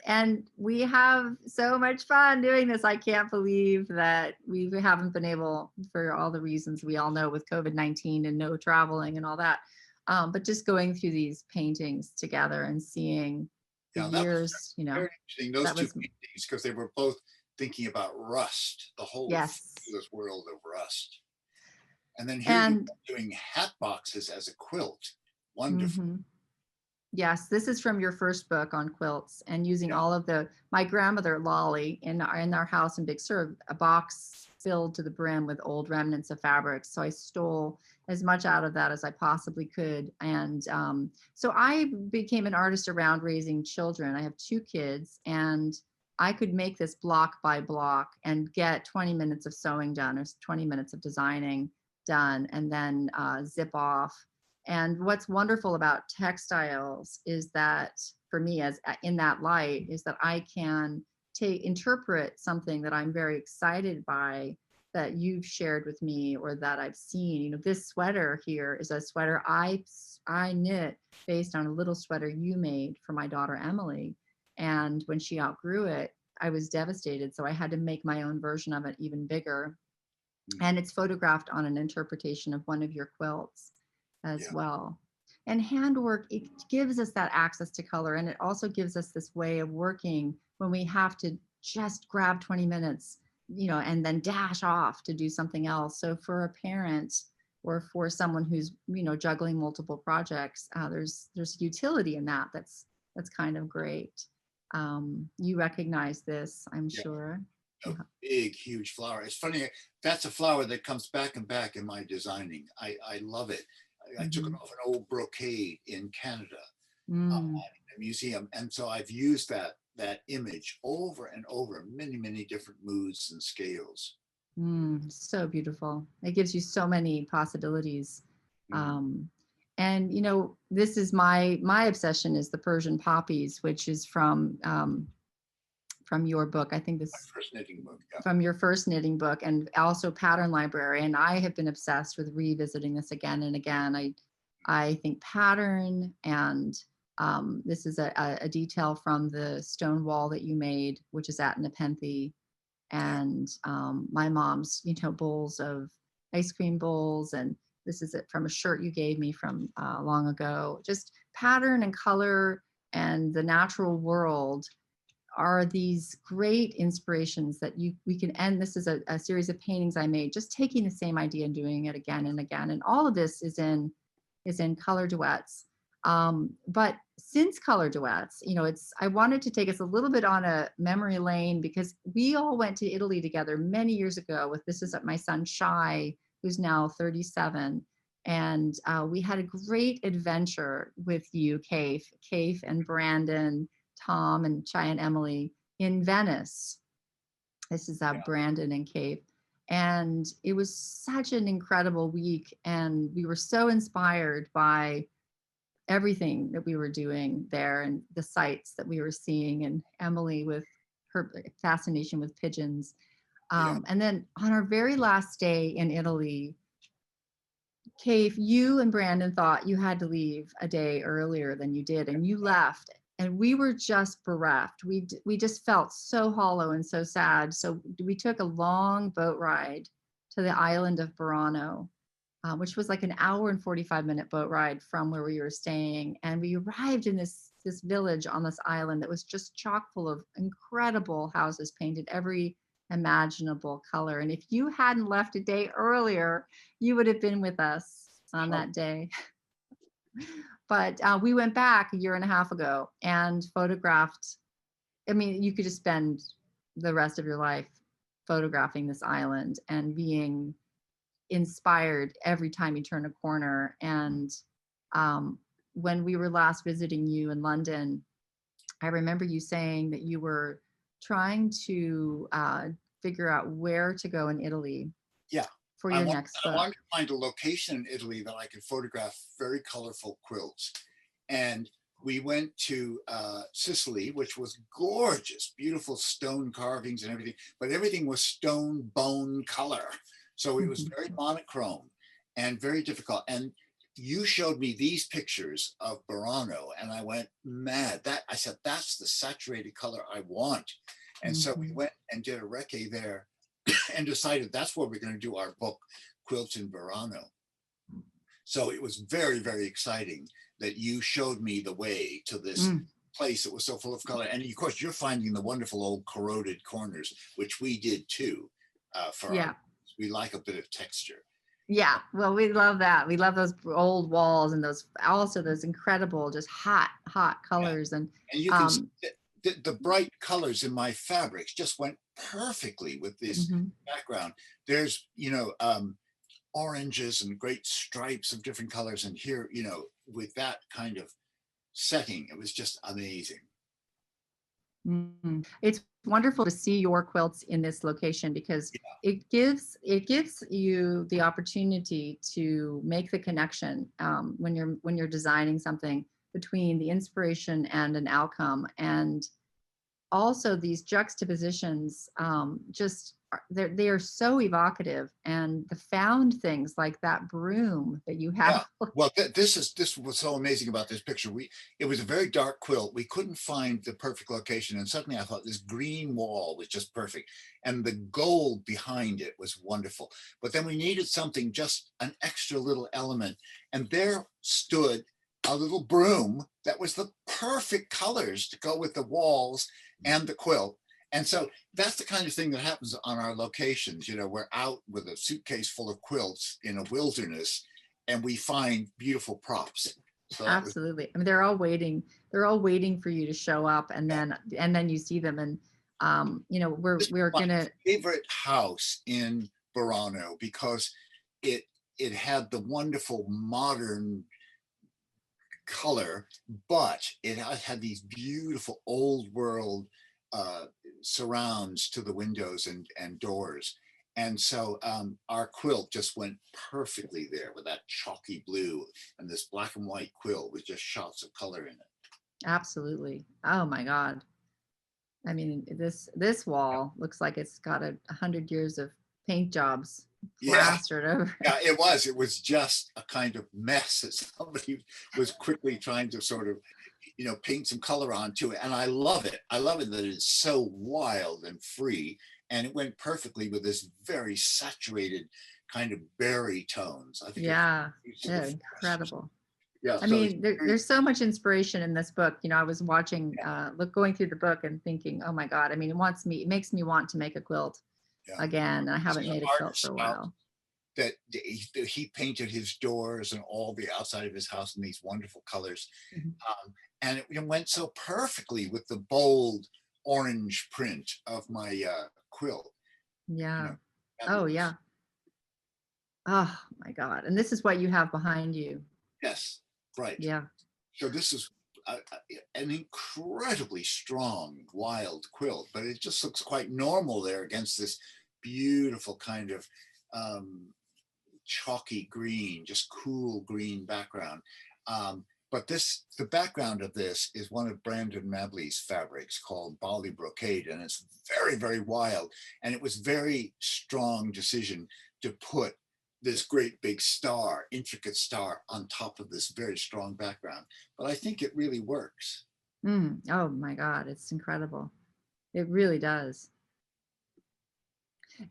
And we have so much fun doing this. I can't believe that we haven't been able, for all the reasons we all know with COVID-19 and no traveling and all that. But just going through these paintings together and seeing the Yeah, that was years, very interesting. Those that two was, paintings, because they were both thinking about rust, the whole yes. fabulous world of rust. And then here And you're doing hat boxes as a quilt. Wonderful. Yes, this is from your first book on quilts and using all of my grandmother Lolly in our house in Big Sur, a box filled to the brim with old remnants of fabrics. So I stole as much out of that as I possibly could. And so I became an artist around raising children. I have 2 kids and I could make this block by block and get 20 minutes of sewing done or 20 minutes of designing done and then zip off. And what's wonderful about textiles is that for me, as in that light, is that I can interpret something that I'm very excited by that you've shared with me or that I've seen. You know, this sweater here is a sweater I knit based on a little sweater you made for my daughter Emily. And when she outgrew it, I was devastated. So I had to make my own version of it even bigger. And it's photographed on an interpretation of one of your quilts as well. And handwork, it gives us that access to color. And it also gives us this way of working when we have to just grab 20 minutes, and then dash off to do something else. So for a parent or for someone who's, juggling multiple projects, there's utility in that. That's kind of great. You recognize this, I'm sure. A big, huge flower. It's funny. That's a flower that comes back and back in my designing. I love it. I took it off an old brocade in Canada at a museum. And so I've used that image over and over, many, many different moods and scales. So beautiful. It gives you so many possibilities. And, this is my obsession is the Persian poppies, which is from your book. I think this first knitting book, from your first knitting book, and also Pattern Library. And I have been obsessed with revisiting this again and again. I think pattern, and this is a detail from the stone wall that you made, which is at Nepenthe, and my mom's, bowls of ice cream bowls, and this is it from a shirt you gave me from long ago. Just pattern and color and the natural world are these great inspirations that we can end. This is a series of paintings I made, just taking the same idea and doing it again and again. And all of this is in Color Duets. But since Color Duets, I wanted to take us a little bit on a memory lane because we all went to Italy together many years ago this is my son Shai, who's now 37. And we had a great adventure with you, Kaffe and Brandon, Tom and Chai and Emily in Venice. This is Brandon and Kaffe. And it was such an incredible week. And we were so inspired by everything that we were doing there and the sights that we were seeing, and Emily with her fascination with pigeons. And then on our very last day in Italy, Kaffe, you and Brandon thought you had to leave a day earlier than you did, and you left. And we were just bereft. We just felt so hollow and so sad. So we took a long boat ride to the island of Burano, which was like an hour and 45-minute boat ride from where we were staying. And we arrived in this this village on this island that was just chock full of incredible houses painted every imaginable color. And if you hadn't left a day earlier, you would have been with us on that day. But we went back a year and a half ago and photographed. I mean, you could just spend the rest of your life photographing this island and being inspired every time you turn a corner. And when we were last visiting you in London, I remember you saying that you were trying to figure out where to go in Italy. Yeah. For your next book. I wanted to find a location in Italy that I could photograph very colorful quilts. And we went to Sicily, which was gorgeous, beautiful stone carvings and everything, but everything was stone bone color. So it was very monochrome and very difficult. And you showed me these pictures of Burano and I went mad. I said, that's the saturated color I want. And so we went and did a recce there and decided that's where we're going to do our book, Quilts and Burano. So it was very, very exciting that you showed me the way to this place that was so full of color. And of course, you're finding the wonderful old corroded corners, which we did too. We like a bit of texture. Yeah, well, we love that. We love those old walls and those incredible, just hot colors. And you can see the bright colors in my fabrics just went perfectly with this background. There's, oranges and great stripes of different colors. And here, with that kind of setting, it was just amazing. It's wonderful to see your quilts in this location because it gives you the opportunity to make the connection when you're designing something between the inspiration and an outcome. And also these juxtapositions they are so evocative, and the found things like that broom that you have. Well, this was so amazing about this picture. It was a very dark quilt. We couldn't find the perfect location, and suddenly I thought this green wall was just perfect, and the gold behind it was wonderful. But then we needed something, just an extra little element, and there stood a little broom that was the perfect colors to go with the walls and the quilt. And so that's the kind of thing that happens on our locations. We're out with a suitcase full of quilts in a wilderness and we find beautiful props. So absolutely. I mean, they're all waiting for you to show up, and then you see them. And we're gonna favorite house in Burano because it had the wonderful modern color, but it had these beautiful old world surrounds to the windows and doors. And so our quilt just went perfectly there with that chalky blue, and this black and white quilt with just shots of color in it. Absolutely. Oh my God. I mean, this wall looks like it's got 100 years of paint jobs plastered over. Yeah, it was just a kind of mess that somebody was quickly trying to sort of paint some color onto it. And I love it that it's so wild and free, and it went perfectly with this very saturated kind of berry tones. I think incredible. Yeah, I mean, there's so much inspiration in this book. I was watching, going through the book and thinking, oh my God, I mean, it makes me want to make a quilt again. I haven't made a quilt for a while. That he painted his doors and all the outside of his house in these wonderful colors. And it went so perfectly with the bold orange print of my quilt. Yeah. Oh my God. And this is what you have behind you. Yes, right. Yeah. So this is an incredibly strong, wild quilt, but it just looks quite normal there against this beautiful kind of chalky green, just cool green background. But the background of this is one of Brandon Mabley's fabrics called Bali Brocade, and it's very, very wild. And it was very strong decision to put this great big star, intricate star on top of this very strong background. But I think it really works. Oh my God, it's incredible. It really does.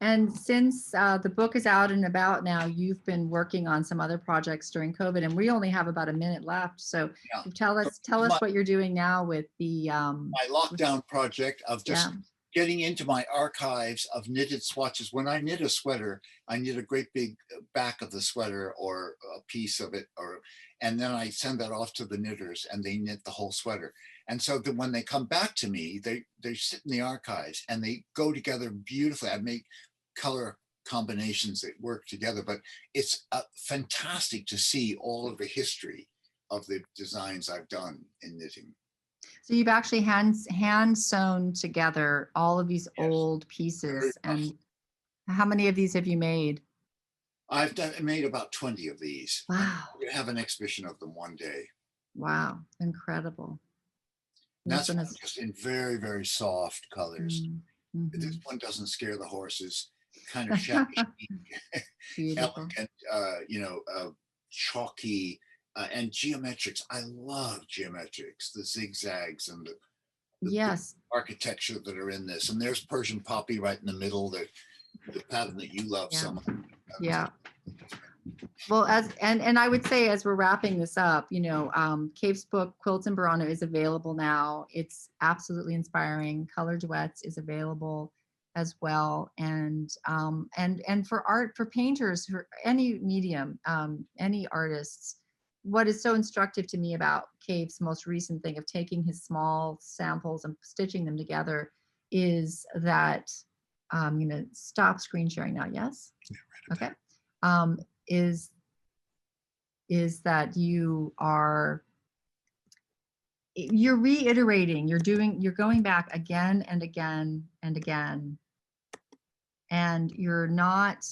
And since the book is out and about now, you've been working on some other projects during COVID, and we only have about a minute left. So Yeah. tell us what you're doing now with the My lockdown project of just yeah. getting into my archives of knitted swatches. When I knit a sweater, I knit a great big back of the sweater or a piece of it, and then I send that off to the knitters and they knit the whole sweater. And so that when they come back to me, they sit in the archives and they go together beautifully. I make color combinations that work together, but it's fantastic to see all of the history of the designs I've done in knitting. So you've actually hand sewn together all of these Yes. old pieces. And how many of these have you made? I've made about 20 of these. Wow. We have an exhibition of them one day. Wow. Incredible. That's just in very, very soft colors. Mm-hmm. This one doesn't scare the horses. Kind of shabby, elegant, chalky, and geometrics. I love geometrics, the zigzags and the yes, architecture that are in this. And there's Persian poppy right in the middle, the pattern that you love so much. Yeah. Well, and I would say as we're wrapping this up, Kaffe's book Quilts and Burano is available now. It's absolutely inspiring. Color Duets is available as well, and for painters, for any medium, any artists. What is so instructive to me about Kaffe's most recent thing of taking his small samples and stitching them together is that I'm going to stop screen sharing now. Yes. Okay. Is that you're reiterating, you're going back again and again and again, and you're not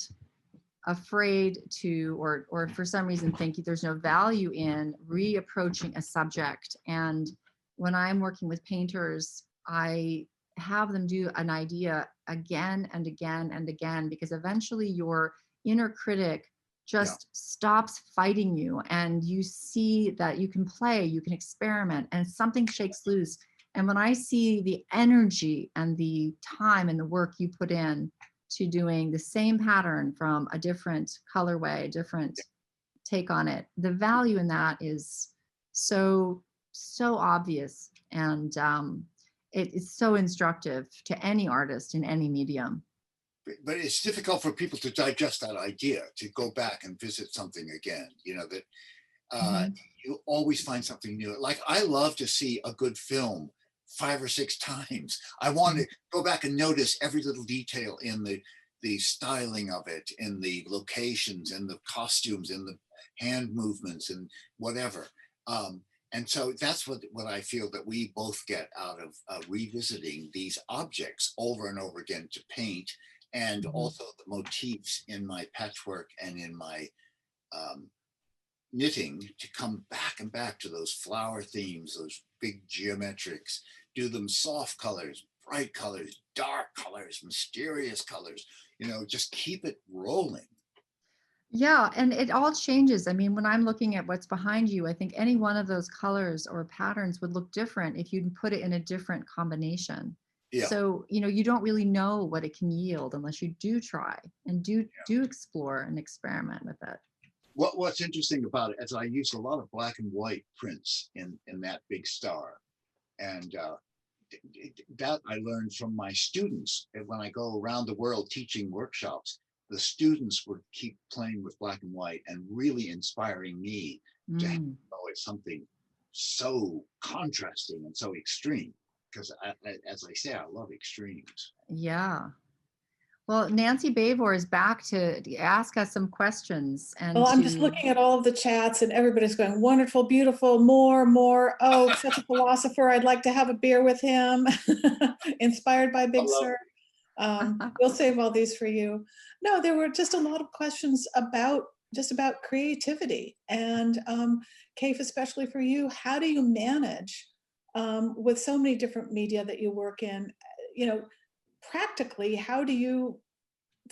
afraid to, or for some reason think there's no value in reapproaching a subject. And when I'm working with painters, I have them do an idea again and again and again, because eventually your inner critic just stops fighting you, and you see that you can play, you can experiment, and something shakes loose. And when I see the energy and the time and the work you put in to doing the same pattern from a different colorway, a different take on it, the value in that is so obvious, and it's so instructive to any artist in any medium. But it's difficult for people to digest that idea, to go back and visit something again, that you always find something new. Like, I love to see a good film 5 or 6 times. I want to go back and notice every little detail in the styling of it, in the locations, in the costumes, in the hand movements, and whatever. And so that's what I feel that we both get out of revisiting these objects over and over again to paint, and also the motifs in my patchwork and in my knitting, to come back and back to those flower themes, those big geometrics, do them soft colors, bright colors, dark colors, mysterious colors, just keep it rolling. Yeah, and it all changes. I mean, when I'm looking at what's behind you, I think any one of those colors or patterns would look different if you put it in a different combination. Yeah. So, you don't really know what it can yield unless you do try and do explore and experiment with it. What's interesting about it is I use a lot of black and white prints in that big star. And that I learned from my students. And when I go around the world teaching workshops, the students would keep playing with black and white and really inspiring me to know it's something so contrasting and so extreme. Because as I say, I love extremes. Yeah. Well, Nancy Bavor is back to ask us some questions. And well, I'm just looking at all of the chats, and everybody's going, wonderful, beautiful, more. Oh, such a philosopher. I'd like to have a beer with him. Inspired by Big Sur. We'll save all these for you. No, there were just a lot of questions about creativity. And Kaffe, especially for you, how do you manage with so many different media that you work in, practically, how do you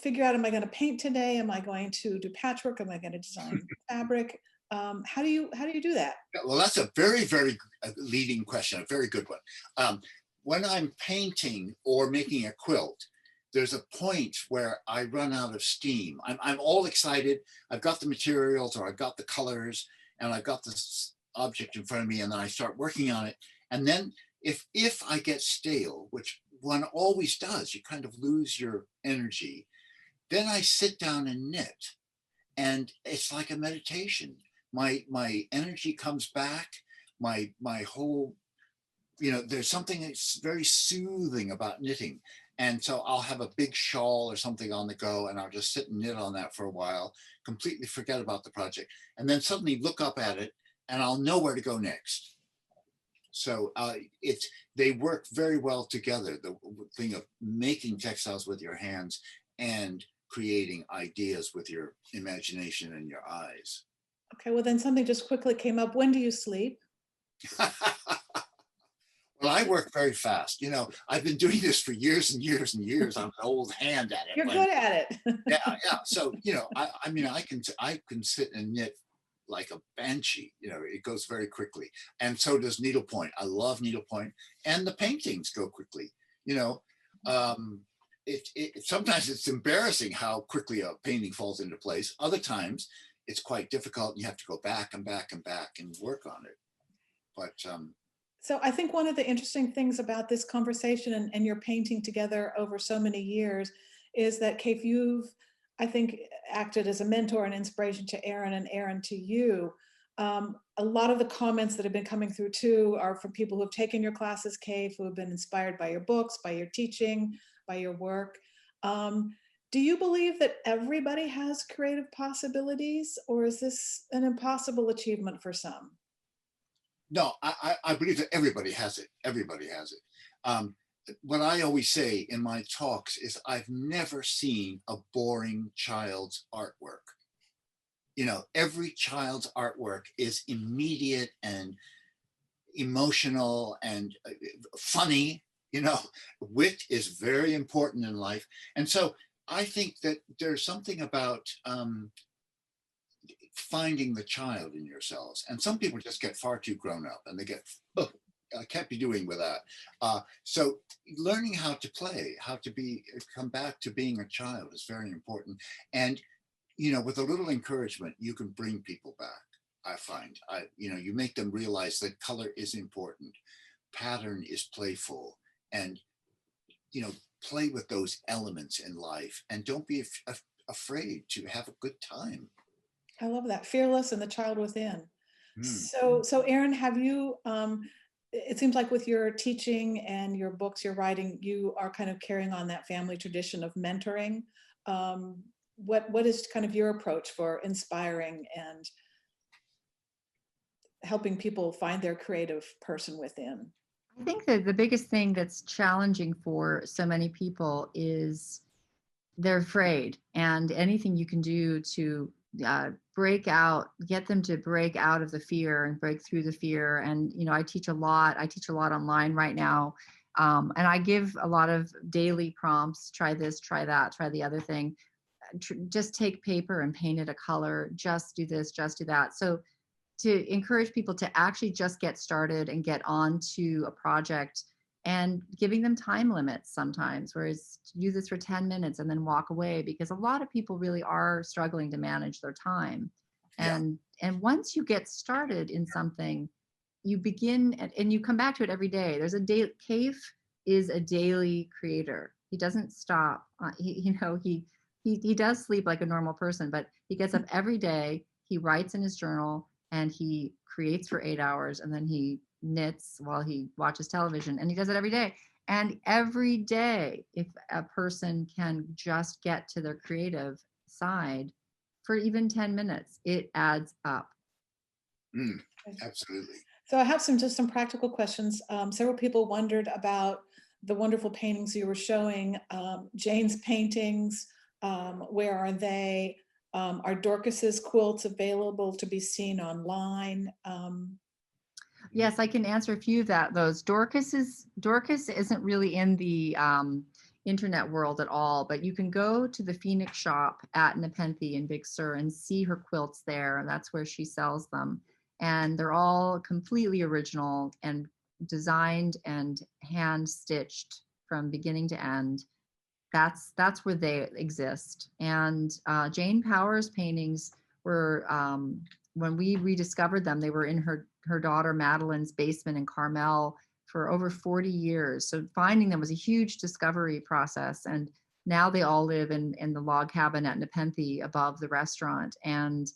figure out, am I going to paint today? Am I going to do patchwork? Am I going to design fabric? How do you do that? Well, that's a very, very leading question, a very good one. When I'm painting or making a quilt, there's a point where I run out of steam. I'm all excited. I've got the materials, or I've got the colors, and I've got this object in front of me, and then I start working on it. And then if I get stale, which one always does, you kind of lose your energy, then I sit down and knit. And it's like a meditation. My energy comes back, my whole, there's something that's very soothing about knitting. And so I'll have a big shawl or something on the go, and I'll just sit and knit on that for a while, completely forget about the project, and then suddenly look up at it, and I'll know where to go next. So they work very well together. The thing of making textiles with your hands and creating ideas with your imagination and your eyes. Okay, well then something just quickly came up. When do you sleep? Well, I work very fast. I've been doing this for years and years and years. I'm an old hand at it. You're good at it. Yeah. So, I can sit and knit like a banshee. It goes very quickly. And so does needlepoint. I love needlepoint, and the paintings go quickly. Sometimes it's embarrassing how quickly a painting falls into place. Other times it's quite difficult, and you have to go back and back and back and work on it. But so I think one of the interesting things about this conversation and your painting together over so many years is that, Kaffe, you've, I think, acted as a mentor and inspiration to Erin, and Erin to you. A lot of the comments that have been coming through too are from people who have taken your classes, Kaffe, who have been inspired by your books, by your teaching, by your work. Do you believe that everybody has creative possibilities, or is this an impossible achievement for some? No, I believe that everybody has it. Everybody has it. What I always say in my talks is I've never seen a boring child's artwork. Every child's artwork is immediate and emotional and funny. Wit is very important in life. And so I think that there's something about finding the child in yourselves. And some people just get far too grown up, and they get, oh, I can't be doing with that. So learning how to play, come back to being a child is very important. And, with a little encouragement, you can bring people back. I find, you make them realize that color is important. Pattern is playful, and, play with those elements in life, and don't be afraid to have a good time. I love that. Fearless and the child within. Mm. So Erin, have you, it seems like with your teaching and your books, your writing, you are kind of carrying on that family tradition of mentoring. What is kind of your approach for inspiring and helping people find their creative person within? I think that the biggest thing that's challenging for so many people is they're afraid, and anything you can do to get them to break out of the fear and break through the fear. And, I teach a lot online right now. And I give a lot of daily prompts: try this, try that, try the other thing. Just take paper and paint it a color, just do this, just do that. So to encourage people to actually just get started and get onto a project, and giving them time limits sometimes, whereas do this for 10 minutes and then walk away, because a lot of people really are struggling to manage their time. And once you get started in something, you begin and you come back to it every day. There's a day. Kaffe is a daily creator. He doesn't stop. He does sleep like a normal person, but he gets up every day. He writes in his journal, and he creates for 8 hours, and then he knits while he watches television, and he does it every day. And every day, if a person can just get to their creative side for even 10 minutes, it adds up. Absolutely. So I have just some practical questions. Several people wondered about the wonderful paintings you were showing. Jane's paintings, where are they? Are Dorcas's quilts available to be seen online? Yes, I can answer a few of those. Dorcas isn't really in the internet world at all, but you can go to the Phoenix shop at Nepenthe in Big Sur and see her quilts there, and that's where she sells them. And they're all completely original and designed and hand stitched from beginning to end. that's where they exist. And Jane Powers paintings were, when we rediscovered them, they were in her daughter Madeline's basement in Carmel for over 40 years. So finding them was a huge discovery process. And now they all live in the log cabin at Nepenthe above the restaurant. And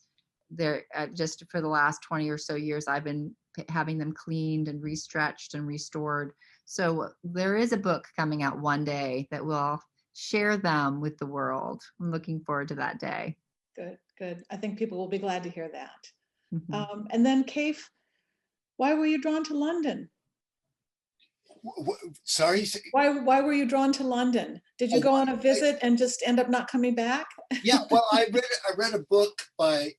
they're just for the last 20 or so years, I've been having them cleaned and restretched and restored. So there is a book coming out one day that will share them with the world. I'm looking forward to that day. Good, good. I think people will be glad to hear that. Mhm. And then Kaffe, why were you drawn to London? Sorry? Why were you drawn to London? Did you go on a visit and just end up not coming back? Yeah, well, I read a book by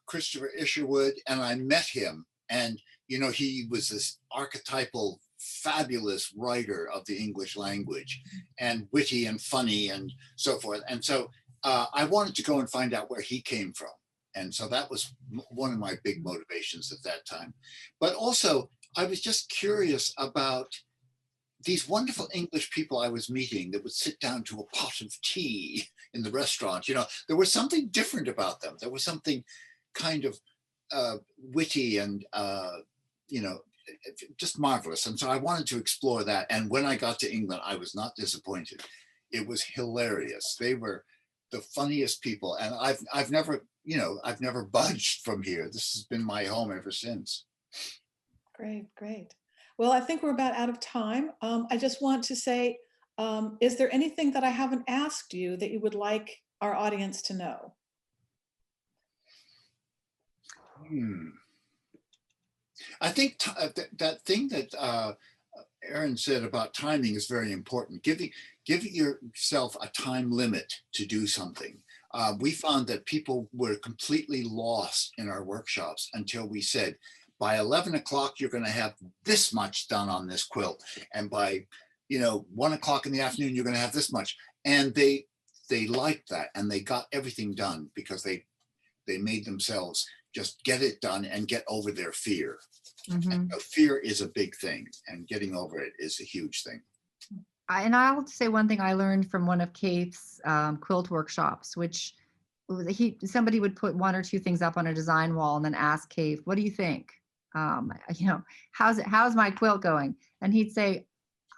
Christopher Isherwood, and I met him. And, you know, he was this archetypal, fabulous writer of the English language, and witty and funny and so forth. And so I wanted to go and find out where he came from. And so that was one of my big motivations at that time. But also, I was just curious about these wonderful English people I was meeting that would sit down to a pot of tea in the restaurant. You know, there was something different about them. There was something kind of witty and, you know, just marvelous. And so I wanted to explore that. And when I got to England, I was not disappointed. It was hilarious. They were the funniest people. And I've never, you know, I've never budged from here. This has been my home ever since. Great, great. Well, I think we're about out of time. I just want to say, is there anything that I haven't asked you that you would like our audience to know? I think that thing that Erin said about timing is very important. Giving yourself a time limit to do something. We found that people were completely lost in our workshops until we said, by 11 o'clock, you're going to have this much done on this quilt. And by, you know, 1 o'clock in the afternoon, you're going to have this much. And they liked that, and they got everything done because they made themselves just get it done and get over their fear. Mhm. Fear is a big thing, and getting over it is a huge thing. And I'll say one thing I learned from one of Kate's quilt workshops, which somebody would put one or two things up on a design wall and then ask Kate, "What do you think? You know, how's my quilt going?" And he'd say,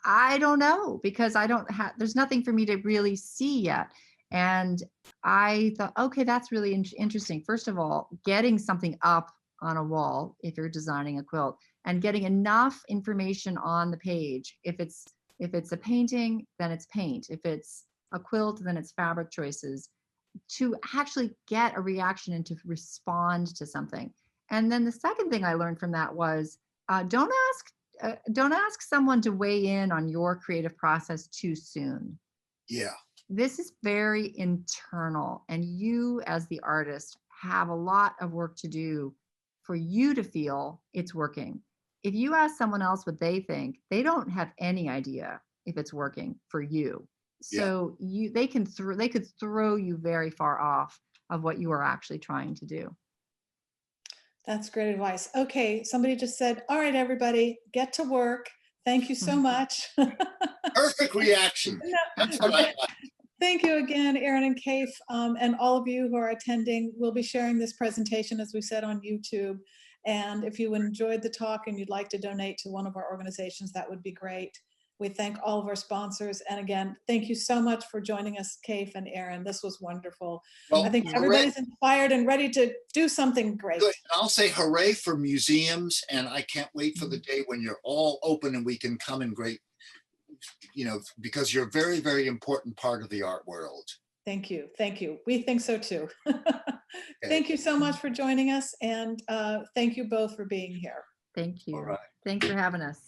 "I don't know, because I don't have, there's nothing for me to really see yet." And I thought, okay, that's really interesting. First of all, getting something up on a wall, if you're designing a quilt, and getting enough information on the page. If it's a painting, then it's paint. If it's a quilt, then it's fabric choices, to actually get a reaction and to respond to something. And then the second thing I learned from that was, don't ask someone to weigh in on your creative process too soon. Yeah. This is very internal, and you as the artist have a lot of work to do for you to feel it's working. If you ask someone else what they think, they don't have any idea if it's working for you. So they could throw you very far off of what you are actually trying to do. That's great advice. Okay, somebody just said, all right, everybody, get to work. Thank you so much. Perfect reaction. That's what I like. Thank you again, Erin and Kaffe, and all of you who are attending. We'll be sharing this presentation, as we said, on YouTube. And if you enjoyed the talk and you'd like to donate to one of our organizations, that would be great. We thank all of our sponsors. And again, thank you so much for joining us, Kaffe and Erin. This was wonderful. Well, I think everybody's inspired and ready to do something great. Good. I'll say hooray for museums, and I can't wait for the day when you're all open and we can come in great, you know, because you're a very, very important part of the art world. Thank you. Thank you. We think so too. Okay. Thank you so much for joining us. And thank you both for being here. Thank you. All right. Thanks for having us.